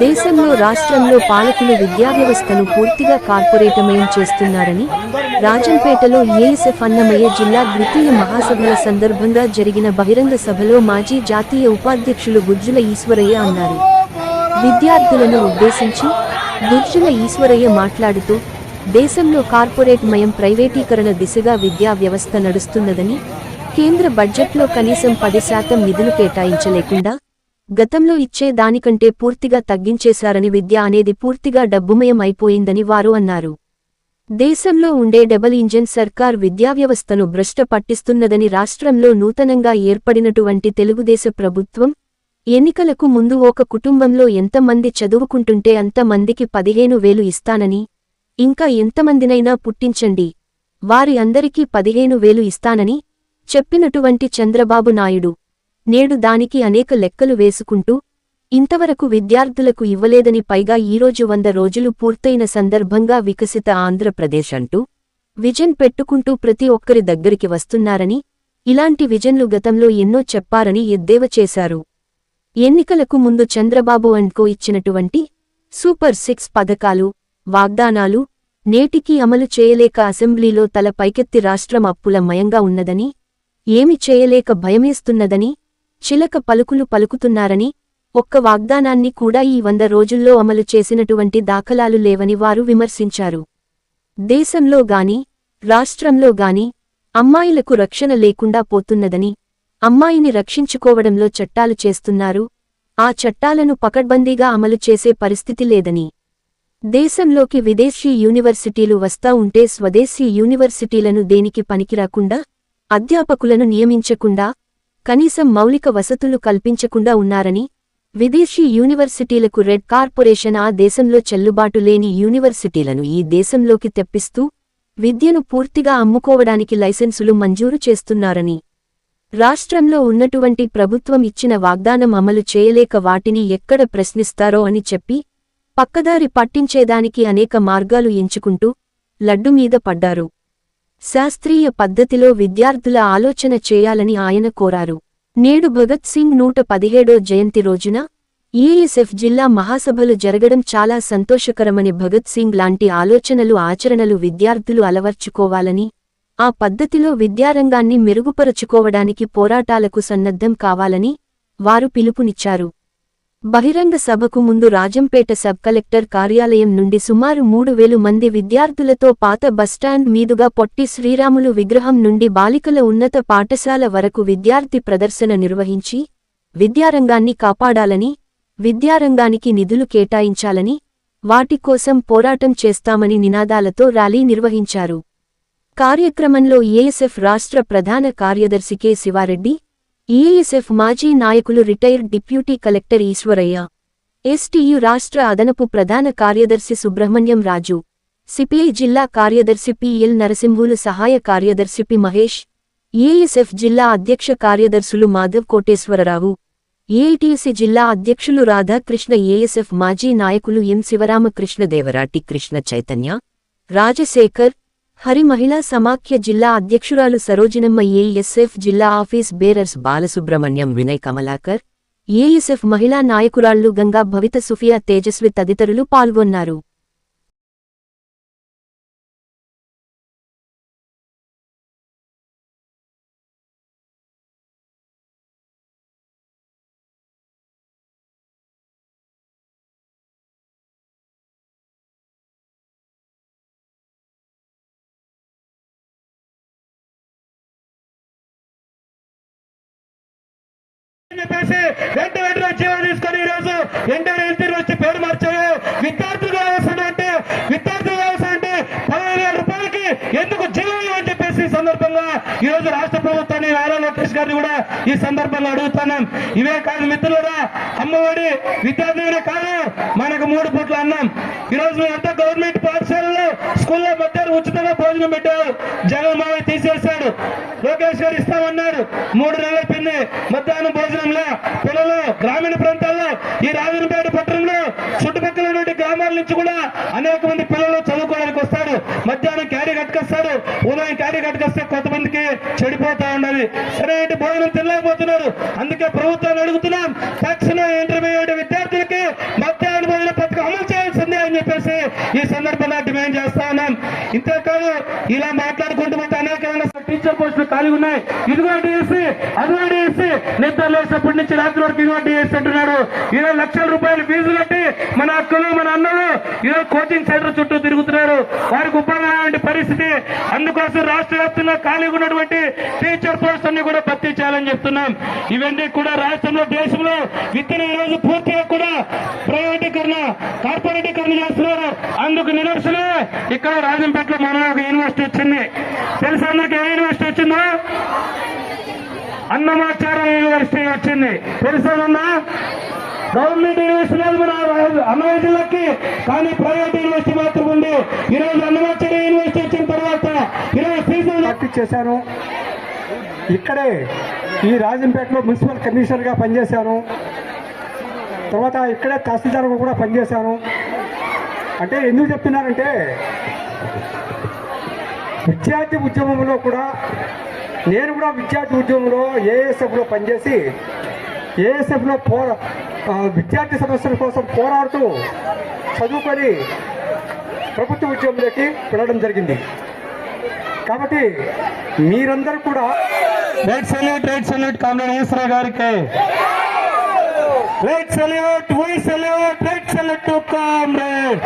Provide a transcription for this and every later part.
దేశంలో రాష్ట్రంలో పాలకులు విద్యా వ్యవస్థను పూర్తిగా కార్పొరేటమయం చేస్తున్నారని రాజంపేటలో ఏఎస్ఎఫ్ అన్నమయ్య జిల్లా ద్వితీయ మహాసభల సందర్భంగా జరిగిన బహిరంగ సభలో మాజీ జాతీయ ఉపాధ్యక్షులు గుజ్జుల ఈశ్వరయ్య అన్నారు. విద్యార్థులను ఉద్దేశించి గుజ్జుల ఈశ్వరయ్య మాట్లాడుతూ, దేశంలో కార్పొరేట్ మయం ప్రైవేటీకరణ దిశగా విద్యా వ్యవస్థ నడుస్తున్నదని, కేంద్ర బడ్జెట్లో కనీసం 10% నిధులు కేటాయించలేకుండా గతంలో ఇచ్చే దానికంటే పూర్తిగా తగ్గించేశారని, విద్య అనేది పూర్తిగా డబ్బుమయం అయిపోయిందని వారు అన్నారు. దేశంలో ఉండే డబుల్ ఇంజన్ సర్కార్ విద్యావ్యవస్థను భ్రష్ట పట్టిస్తున్నదని, రాష్ట్రంలో నూతనంగా ఏర్పడినటువంటి తెలుగుదేశ ప్రభుత్వం ఎన్నికలకు ముందు ఒక కుటుంబంలో ఎంతమంది చదువుకుంటుంటే అంతమందికి 15,000 ఇస్తానని, ఇంకా ఎంతమందినైనా పుట్టించండి, వారి అందరికీ 15,000 ఇస్తానని చెప్పినటువంటి చంద్రబాబు నాయుడు నేడు దానికి అనేక లెక్కలు వేసుకుంటూ ఇంతవరకు విద్యార్థులకు ఇవ్వలేదని, పైగా ఈరోజు 100 రోజులు పూర్తయిన సందర్భంగా వికసిత ఆంధ్రప్రదేశ్ అంటూ విజన్ పెట్టుకుంటూ ప్రతి ఒక్కరి దగ్గరికి వస్తున్నారని, ఇలాంటి విజన్లు గతంలో ఎన్నో చెప్పారని ఎద్దేవా చేశారు. ఎన్నికలకు ముందు చంద్రబాబు అండ్ కో ఇచ్చినటువంటి సూపర్ 6 పథకాలు, వాగ్దానాలు నేటికీ అమలు చేయలేక అసెంబ్లీలో తల పైకెత్తి రాష్ట్రం అప్పుల మయంగా ఉన్నదని, ఏమి చేయలేక భయమేస్తున్నదని చిలక పలుకులు పలుకుతున్నారని, ఒక్క వాగ్దానాన్ని కూడా ఈ 100 రోజుల్లో అమలు చేసినటువంటి దాఖలాలు లేవని వారు విమర్శించారు. దేశంలో గాని రాష్ట్రంలో గాని అమ్మాయిలకు రక్షణ లేకుండా పోతున్నదని, అమ్మాయిని రక్షించుకోవడంలో చట్టాలు చేస్తున్నారు, ఆ చట్టాలను పకడ్బందీగా అమలు చేసే పరిస్థితి లేదని, దేశంలోకి విదేశీ యూనివర్సిటీలు వస్తా ఉంటే స్వదేశీ యూనివర్సిటీలను దేనికి పనికిరాకుండా, అధ్యాపకులను నియమించకుండా, కనీసం మౌలిక వసతులు కల్పించకుండా ఉన్నారని, విదేశీ యూనివర్సిటీలకు రెడ్ కార్పొరేషన్ ఆ దేశంలో చెల్లుబాటు లేని యూనివర్సిటీలను ఈ దేశంలోకి తెప్పిస్తూ విద్యను పూర్తిగా అమ్ముకోవడానికి లైసెన్సులు మంజూరు చేస్తున్నారని, రాష్ట్రంలో ఉన్నటువంటి ప్రభుత్వం ఇచ్చిన వాగ్దానం అమలు చేయలేక వాటిని ఎక్కడ ప్రశ్నిస్తారో అని చెప్పి పక్కదారి పట్టించేదానికి అనేక మార్గాలు ఎంచుకుంటూ లడ్డుమీద పడ్డారు. శాస్త్రీయ పద్ధతిలో విద్యార్థుల ఆలోచన చేయాలని ఆయన కోరారు. నేడు భగత్ సింగ్ 117వ జయంతి రోజున ఏఎస్ఎఫ్ జిల్లా మహాసభలు జరగడం చాలా సంతోషకరమని, భగత్ సింగ్ లాంటి ఆలోచనలు ఆచరణలు విద్యార్థులు అలవర్చుకోవాలని, ఆ పద్ధతిలో విద్యారంగాన్ని మెరుగుపరుచుకోవడానికి పోరాటాలకు సన్నద్ధం కావాలని వారు పిలుపునిచ్చారు. బహిరంగ సభకు ముందు రాజంపేట సబ్ కలెక్టర్ కార్యాలయం నుండి సుమారు 3,000 మంది విద్యార్థులతో పాత బస్టాండ్ మీదుగా పొట్టి శ్రీరాములు విగ్రహం నుండి బాలికల ఉన్నత పాఠశాల వరకు విద్యార్థి ప్రదర్శన నిర్వహించి విద్యారంగాన్ని కాపాడాలని, విద్యారంగానికి నిధులు కేటాయించాలని, వాటి కోసం పోరాటం చేస్తామని నినాదాలతో ర్యాలీ నిర్వహించారు. కార్యక్రమంలో ఏఎస్ఎఫ్ రాష్ట్ర ప్రధాన కార్యదర్శి కె శివారెడ్డి, ఏఎస్ఎఫ్ మాజీ నాయకులు retired deputy collector Eshwaraiah, STU రాష్ట్ర అదనపు ప్రధాన కార్యదర్శి సుబ్రహ్మణ్యం రాజు, సిపిఐ జిల్లా కార్యదర్శి పిఎల్ నరసింహులు, సహాయ కార్యదర్శి పి మహేష్, ఏఎస్ఎఫ్ జిల్లా అధ్యక్ష కార్యదర్శులు మాధవ్ కోటేశ్వరరావు, ఏఐటియుసి జిల్లా అధ్యక్షులు రాధాకృష్ణ, ఏఎస్ఎఫ్ మాజీ నాయకులు ఎం శివరామకృష్ణదేవరాటి, కృష్ణ చైతన్య, రాజశేఖర్, హరి, మహిళా సమాఖ్య జిల్లా అధ్యక్షురాలు సరోజినమ్మ, ఏఎస్ఎఫ్ జిల్లా office bearers Balasubrahmanyam, Vinay Kamalakar, ASF మహిళా నాయకురాళ్లు గంగా, భవిత, సుఫియా, తేజస్వి తదితరులు పాల్గొన్నారు. వెంటనే జీవో తీసుకొని ఈరోజు ఎన్టీఆర్ వచ్చి పేరు మార్చారు. విద్యార్థుల వ్యవస్థ అంటే 15,000 రూపాయలకి ఎందుకు జీవో అని చెప్పేసి సందర్భంగా ఈరోజు రాష్ట్ర ప్రభుత్వాన్ని, నారా లోకేష్ గారిని కూడా ఈ సందర్భంగా అడుగుతున్నాం. ఇవే కాదు మిత్రులరా, అమ్మఒడి విద్యార్థులే కాదు, మనకు 3 పూట్ల అన్నం. ఈరోజు అంతా గవర్నమెంట్ పాఠశాలలో స్కూల్లో మధ్యాహ్నం ఉచితంగా భోజనం పెట్టారు. జగన్మోహన్ తీసేశాడు. లోకేష్ గారు ఇస్తామన్నాడు. 3 నెలల పిండి మధ్యాహ్నం భోజనంలో పిల్లలు గ్రామీణ ప్రాంతాల్లో, ఈ రాజంపేట పట్టణంలో చుట్టుపక్కల గ్రామాల నుంచి కూడా అనేక మంది పిల్లలు చదువుకోవడానికి వస్తారు. మధ్యాహ్నం క్యారీ కట్టుకొస్తారు, ఉదయం క్యారీ కట్టుకొస్తే కొంతమందికి చెడిపోతా ఉన్నది, సరైన భోజనం తినలేకపోతున్నారు. అందుకే ప్రభుత్వాన్ని అడుగుతున్నాం, తక్షణ ఇంటర్మీడియట్ విద్యార్థులకి మధ్యాహ్నం ఈ సందర్భంగా డిమాండ్ చేస్తా ఉన్నాం. ఇంతేకాదు ఇలా మాట్లాడుకుంటూ పోతే అనేక టీచర్ పోస్టులు ఖాళీ ఉన్నాయి. ఇదిగో డిఎస్సి, అదిగో డిఎస్సి, నిద్ర లేచినప్పటి నుంచి రాత్రి వరకు ఇదిగో డిఎస్సి అంటున్నాడు. 20 లక్షల రూపాయలు ఫీజు కట్టి మన అక్కలు మన అన్నలు ఈరోజు కోచింగ్ సెంటర్ చుట్టూ తిరుగుతున్నారు. వారికి ఉపాధి పరిస్థితి. అందుకోసం రాష్ట్ర వ్యాప్తంగా ఖాళీగా ఉన్నటువంటి టీచర్ పోస్ట్ అన్ని కూడా భర్తీ చేయాలని చెప్తున్నాం. ఇవన్నీ కూడా రాష్ట్రంలో దేశంలో విత్తనం ఈ రోజు పూర్తిగా కూడా ప్రైవేటీకరణ కార్పొరేటీకరణ చేస్తున్నారు. అందుకు నిదర్శనమే ఇక్కడ రాజంపేటలో మన ఒక యూనివర్సిటీ వచ్చింది. తెలుసా అందరికి ఏ యూనివర్సిటీ వచ్చిందో? అన్నమాచార్య యూనివర్సిటీ వచ్చింది. తెలుసా? గవర్నమెంట్ యూనివర్సిటీ లేదు మన అన్నమయ్య జిల్లాకి, కానీ ప్రైవేట్ యూనివర్సిటీ మాత్రం ఉంది. ఈరోజు అన్నమాచార్య యూనివర్సిటీ వచ్చిన తర్వాత ఈరోజు ఫీజులు చేశాను. ఇక్కడే ఈ రాజంపేటలో మున్సిపల్ కమిషనర్గా పనిచేశాను. తర్వాత ఇక్కడే తహసీల్దార్గా కూడా పనిచేశాను. అంటే ఎందుకు చెప్తున్నారంటే విద్యార్థి ఉద్యమంలో కూడా నేను కూడా విద్యార్థి ఉద్యమంలో ఏఎస్ఎఫ్లో పనిచేసి ఏఎస్ఎఫ్లో విద్యార్థి సమస్యల కోసం పోరాడుతూ చదువుకొని ప్రభుత్వ ఉద్యమంలోకి వెళ్ళడం జరిగింది. కాబట్టి మీరందరూ కూడా రెడ్ సల్యూట్ కామ్రేడ్ ఈశ్వర గారికి. Red salute, we salute, red salute to comrade.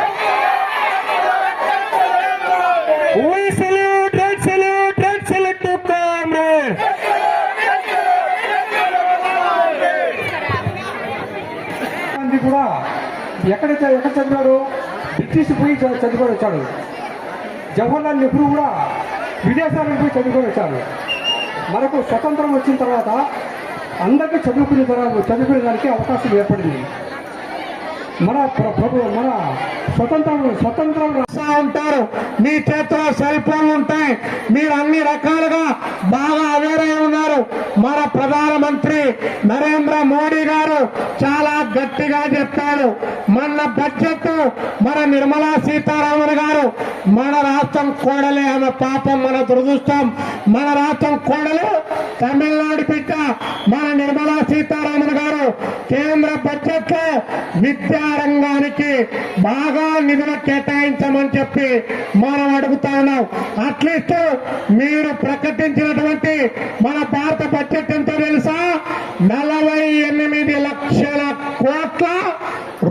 We salute, red salute, red salute to comrade. కూడా ఎక్కడ చదివాడు? బ్రిటిష్ పోయి చదువుకొని వచ్చాడు. జవహర్లాల్ నెహ్రూ కూడా విదేశాలకు పోయి చదువుకొని వచ్చాడు. మనకు స్వతంత్రం వచ్చిన తర్వాత అందరికీ చదువుకునేదానికి అవకాశం ఏర్పడింది. మన స్వతంత్రం ఉంటారు. మీ చేతిలో సెల్ ఫోన్లు ఉంటాయి. మీరు అన్ని రకాలుగా బాగా అవేర్ అయి ఉన్నారు. మన ప్రధానమంత్రి నరేంద్ర మోడీ గారు చాలా గట్టిగా చెప్పారు. మన బడ్జెట్ మన నిర్మలా సీతారామన్ గారు మన రాష్ట్రం కోడలే, ఆమె పాపం, మన దురదృష్టం. మన రాష్ట్రం కోడలు తమిళనాడు బిడ్డ మన నిర్మలా సీతారామన్ గారు కేంద్ర బడ్జెట్ లో విద్యారంగానికి బాగా నిధులు కేటాయించమని చెప్పి మనం అడుగుతా ఉన్నాం. అట్లీస్ట్ మీరు ప్రకటించినటువంటి మన భారత బడ్జెట్ ఎంతో తెలుసా? 48 లక్షల కోట్ల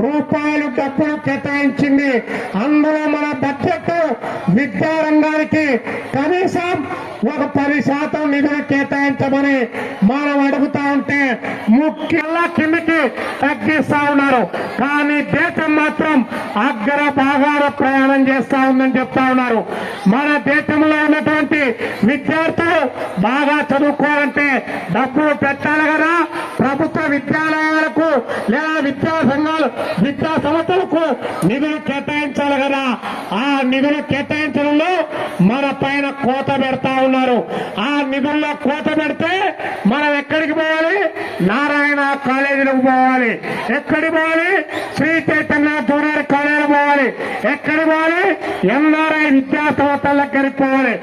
రూపాయలు డబ్బులు కేటాయించింది. అందులో మన బడ్జెట్ విద్యారంగానికి కనీసం ఒక 10% నిధులు కేటాయించమని మనం అడుగుతా ఉంటే ముఖ్యంగా కిందకి తగ్గిస్తా ఉన్నారు. కానీ దేశం మాత్రం అగ్ర భాగాల ప్రయాణం చేస్తా ఉందని చెప్తా ఉన్నారు. మన దేశంలో ఉన్నటువంటి విద్యార్థులు బాగా చదువుకోవాలంటే డబ్బులు పెట్టాలి కదా. ప్రభుత్వ విద్యాలయాలకు లేదా విద్యా సంఘాలు విద్యా సంస్థలకు నిధులు కేటాయించాలి కదా. ఆ నిధులు కేటాయించడంలో మన పైన కోత పెడతా ఉన్నారు. ఆ నిధుల్లో కోత పెడితే మనం ఎక్కడికి పోవాలి? నారాయణ కాలేజీలకు పోవాలి. ఎక్కడికి పోవాలి? శ్రీ చైతన్య జూనియర్ కాలేజీలకు పోవాలి. ఎక్కడికి పోవాలి? ఎన్ఆర్ఐ విద్యా సంస్థల దగ్గరికి పోవాలి.